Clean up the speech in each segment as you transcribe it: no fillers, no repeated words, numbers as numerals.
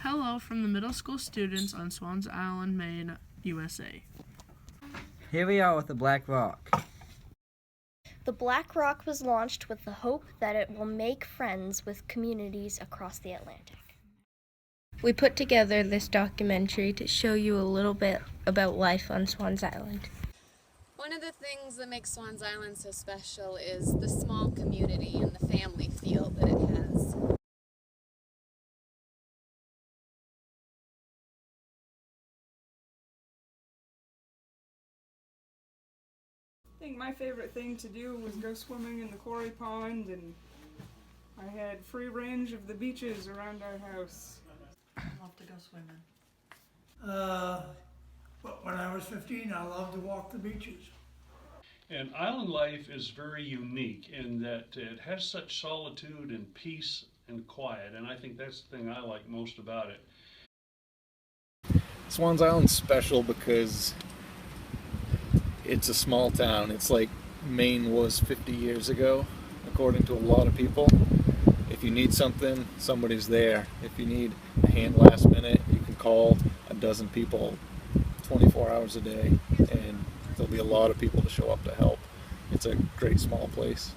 Hello from the middle school students on Swans Island, Maine, USA. Here we are with the Black Rock. The Black Rock was launched with the hope that it will make friends with communities across the Atlantic. We put together this documentary to show you a little bit about life on Swans Island. One of the things that makes Swans Island so special is the small community and the family feel that it has. I think my favorite thing to do was go swimming in the quarry pond, and I had free range of the beaches around our house. I love to go swimming. But when I was 15, I loved to walk the beaches. And island life is very unique in that it has such solitude and peace and quiet, and I think that's the thing I like most about it. Swans Island's special because it's a small town. It's like Maine was 50 years ago, according to a lot of people. If you need something, somebody's there. If you need a hand last minute, you can call a dozen people 24 hours a day, and there'll be a lot of people to show up to help. It's a great small place.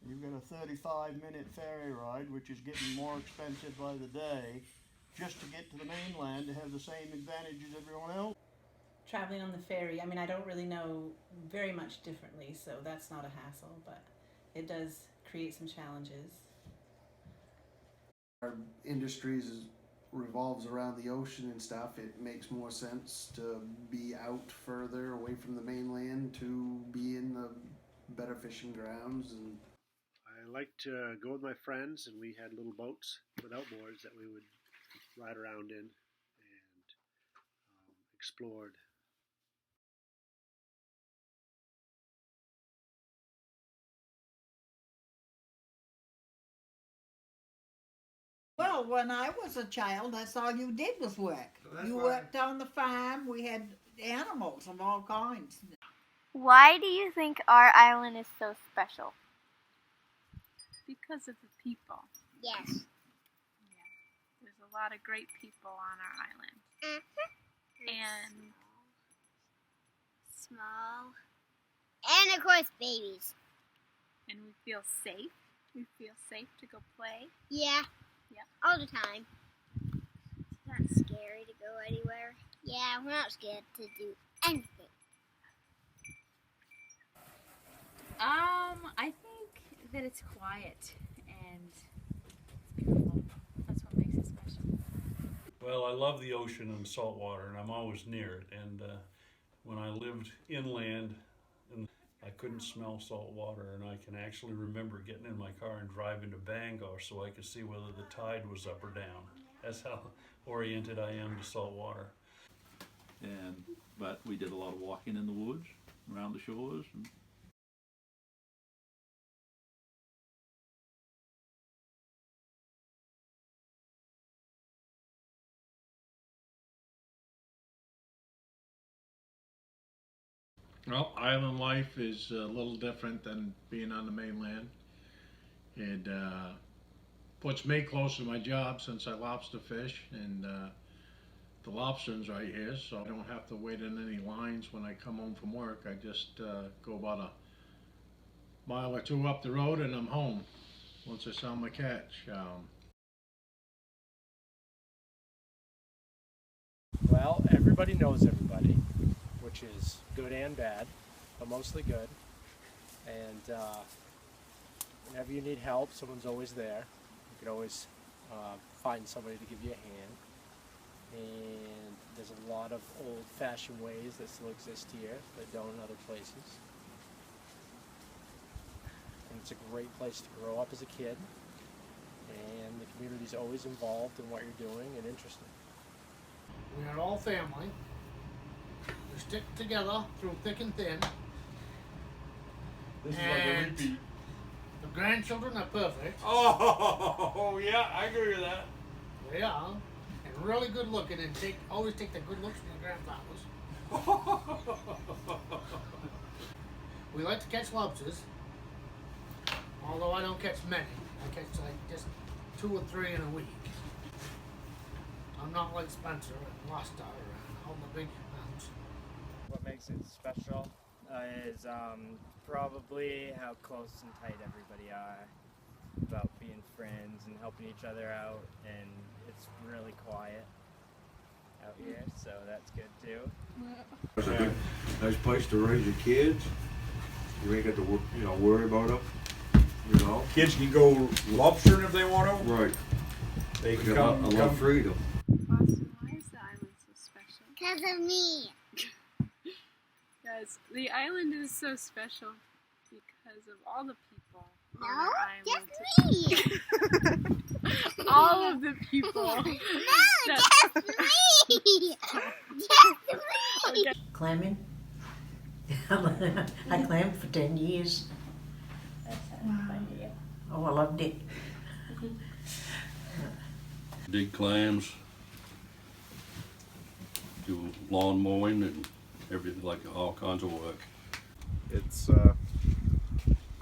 You've got a 35-minute ferry ride, which is getting more expensive by the day, just to get to the mainland to have the same advantage as everyone else. Traveling on the ferry, I mean, I don't really know very much differently, so that's not a hassle, but it does create some challenges. Our industries revolves around the ocean and stuff. It makes more sense to be out further away from the mainland to be in the better fishing grounds. And I liked to go with my friends, and we had little boats with outboards that we would ride around in and explored. Well, when I was a child, that's all you did was work. You worked on the farm. We had animals of all kinds. Why do you think our island is so special? Because of the people. Yes. Yeah. There's a lot of great people on our island. And small. And of course babies. And we feel safe. We feel safe to go play. Yeah. Yep. All the time. It's not scary to go anywhere. Yeah, we're not scared to do anything. I think that it's quiet and it's beautiful. That's what makes it special. Well, I love the ocean and salt water, and I'm always near it. And when I lived inland, I couldn't smell salt water, and I can actually remember getting in my car and driving to Bangor so I could see whether the tide was up or down. That's how oriented I am to salt water. But we did a lot of walking in the woods around the shores. Well, island life is a little different than being on the mainland. It puts me closer to my job since I lobster fish, and the lobster's right here, so I don't have to wait in any lines when I come home from work. I just go about a mile or two up the road and I'm home once I sell my catch. Well, everybody knows everybody, which is good and bad, but mostly good. And whenever you need help, someone's always there. You can always find somebody to give you a hand. And there's a lot of old-fashioned ways that still exist here that don't in other places. And it's a great place to grow up as a kid, and the community's always involved in what you're doing and interested. We are all family. We stick together through thick and thin. This is like a repeat. The grandchildren are perfect. Oh, yeah, I agree with that. They are. And really good looking, and always take the good looks from the grandfathers. We like to catch lobsters, although I don't catch many. I catch like just 2 or 3 in a week. I'm not like Spencer and Worcester and all the big towns. What makes it special is probably how close and tight everybody are, about being friends and helping each other out, and it's really quiet out here, so that's good too. It's a good, nice place to raise your kids. You ain't got to worry about them. Kids can go lobstering if they want to. Right. They can I come. love freedom. Austin, why is the island so special? Because of me. Guys, the island is so special because of all the people on No, our island. just me. All of the people. No, that- just me. Just me. Okay. Clamming. I clammed for 10 years. Oh, I loved it. Dig clams, do lawn mowing and everything, like all kinds of work. It's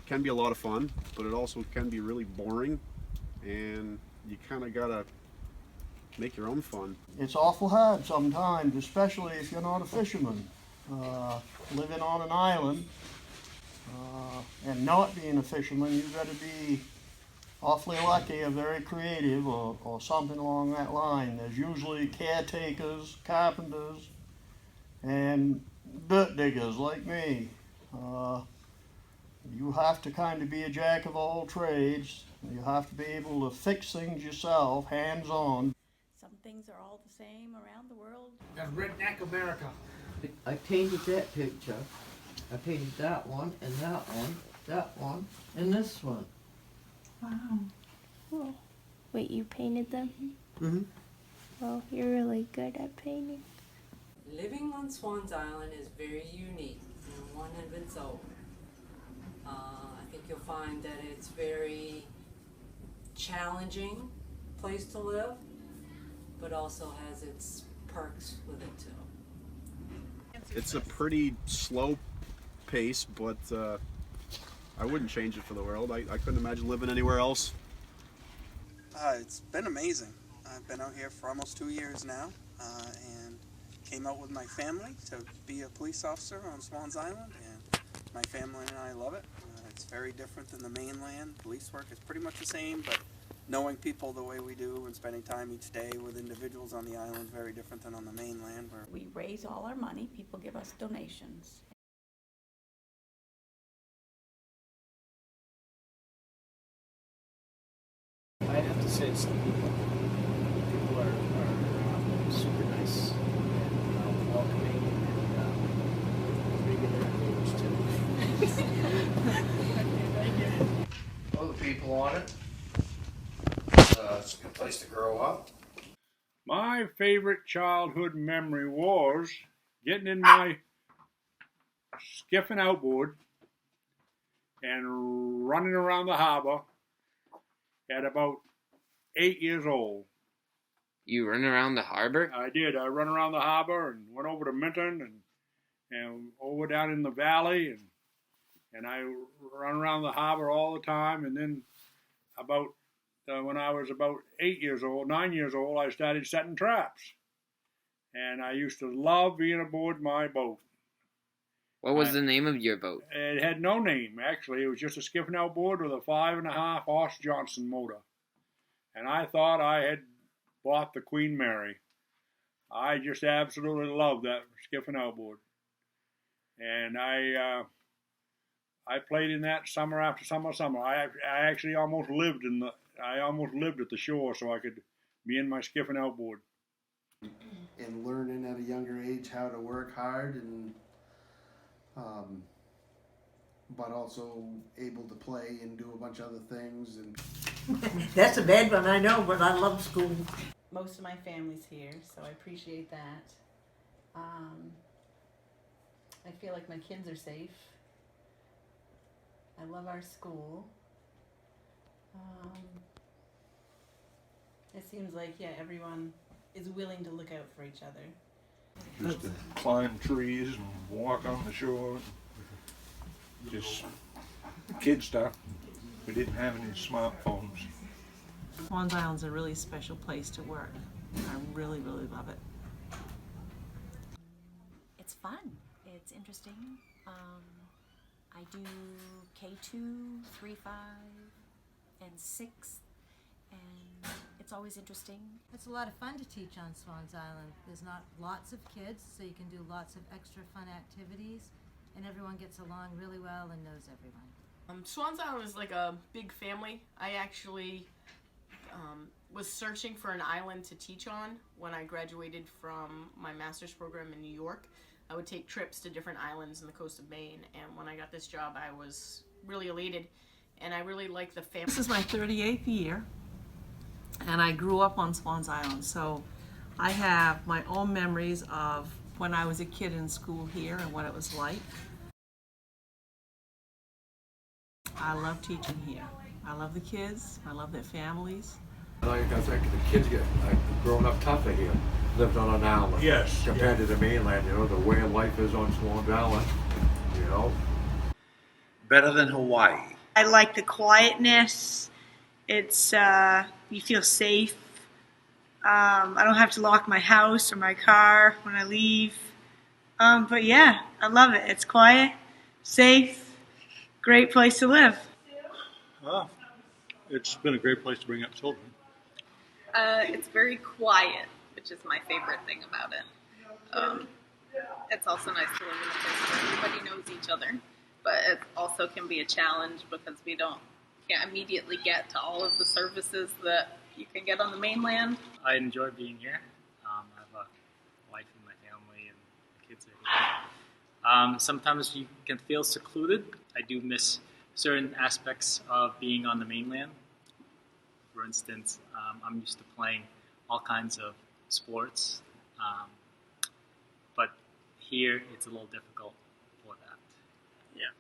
can be a lot of fun, but it also can be really boring, and you kind of gotta make your own fun. It's awful hard sometimes, especially if you're not a fisherman. Living on an island and not being a fisherman, you've got to be awfully lucky or very creative or something along that line. There's usually caretakers, carpenters, and dirt diggers like me. You have to kind of be a jack of all trades. You have to be able to fix things yourself, hands-on. Some things are all the same around the world. That's redneck America. I painted that picture. I painted that one, and that one, and this one. Wow. Cool. Wait, you painted them? Mm-hmm. Well, you're really good at painting. Living on Swans Island is very unique in one of its own. I think you'll find that it's very challenging place to live, but also has its perks with it too. It's a pretty slow pace, but I wouldn't change it for the world. I couldn't imagine living anywhere else. It's been amazing. I've been out here for almost 2 years now, and came out with my family to be a police officer on Swans Island, and my family and I love it. It's very different than the mainland. Police work is pretty much the same, but knowing people the way we do and spending time each day with individuals on the island is very different than on the mainland. Where We raise all our money. People give us donations. I'd have to say it's the people. People are super nice and welcoming and big in their neighbors too. All the people on it. It's a good place to grow up. My favorite childhood memory was getting in my skiff and outboard and running around the harbor at about 8 years old. You run around the harbor? I did. I run around the harbor and went over to Minton and over down in the valley, and I run around the harbor all the time. And then about when I was about 9 years old, I started setting traps. And I used to love being aboard my boat. What was the name of your boat? It had no name, actually. It was just a skiff and outboard with a 5.5 horse Johnson motor. And I thought I had bought the Queen Mary. I just absolutely loved that skiff and outboard. And I played in that summer after summer. I actually almost lived at the shore so I could be in my skiff and outboard. And learning at a younger age how to work hard and but also able to play and do a bunch of other things. And That's a bad one, I know, but I love school. Most of my family's here, so I appreciate that. I feel like my kids are safe. I love our school. It seems like, yeah, everyone is willing to look out for each other. Used to climb trees and walk on the shore. Just kid stuff. We didn't have any smartphones. Swans Island's a really special place to work. I really, really love it. It's fun. It's interesting. I do K2, 3, 5, and 6, and it's always interesting. It's a lot of fun to teach on Swans Island. There's not lots of kids, so you can do lots of extra fun activities, and everyone gets along really well and knows everyone. Swans Island is like a big family. I actually was searching for an island to teach on when I graduated from my master's program in New York. I would take trips to different islands in the coast of Maine, and when I got this job I was really elated, and I really like the family. This is my 38th year, and I grew up on Swans Island, so I have my own memories of when I was a kid in school here and what it was like. I love teaching here. I love the kids, I love their families. I think the kids get grown up tougher here, lived on an island. Yes. Compared to the mainland, you know, the way of life is on Swans Island, you know. Better than Hawaii. I like the quietness. It's, you feel safe. I don't have to lock my house or my car when I leave. But yeah, I love it. It's quiet, safe, great place to live. It's been a great place to bring up children. It's very quiet, which is my favorite thing about it. It's also nice to live in a place where everybody knows each other, but it also can be a challenge because we can't immediately get to all of the services that you can get on the mainland. I enjoy being here. I have a wife and my family and the kids are here. Sometimes you can feel secluded. I do miss certain aspects of being on the mainland. For instance, I'm used to playing all kinds of sports, but here it's a little difficult for that. Yeah.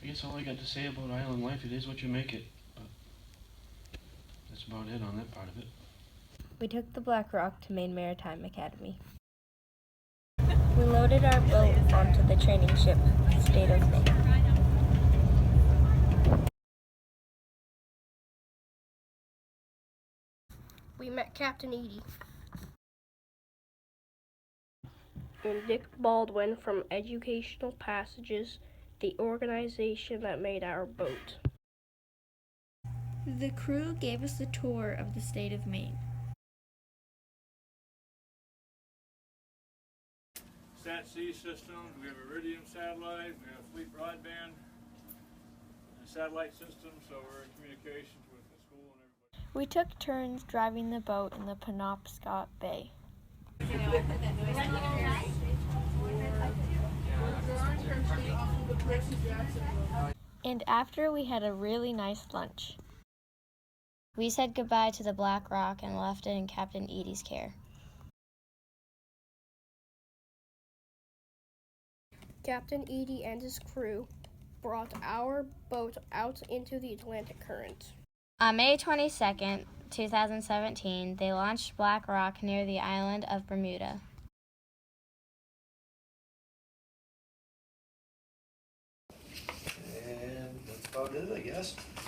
I guess all I got to say about island life, it is what you make it, but that's about it on that part of it. We took the Black Rock to Maine Maritime Academy. We loaded our boat onto the training ship, State of Maine. We met Captain Edie and Dick Baldwin from Educational Passages, the organization that made our boat. The crew gave us a tour of the state of Maine. Sat-C systems, we have Iridium satellite, we have Fleet broadband, and satellite system, so we're in communications with the school and everybody. We took turns driving the boat in the Penobscot Bay. And after we had a really nice lunch. We said goodbye to the Black Rock and left it in Captain Edie's care. Captain Edie and his crew brought our boat out into the Atlantic current. On May 22nd, 2017, they launched Black Rock near the island of Bermuda. And that's about it, I guess.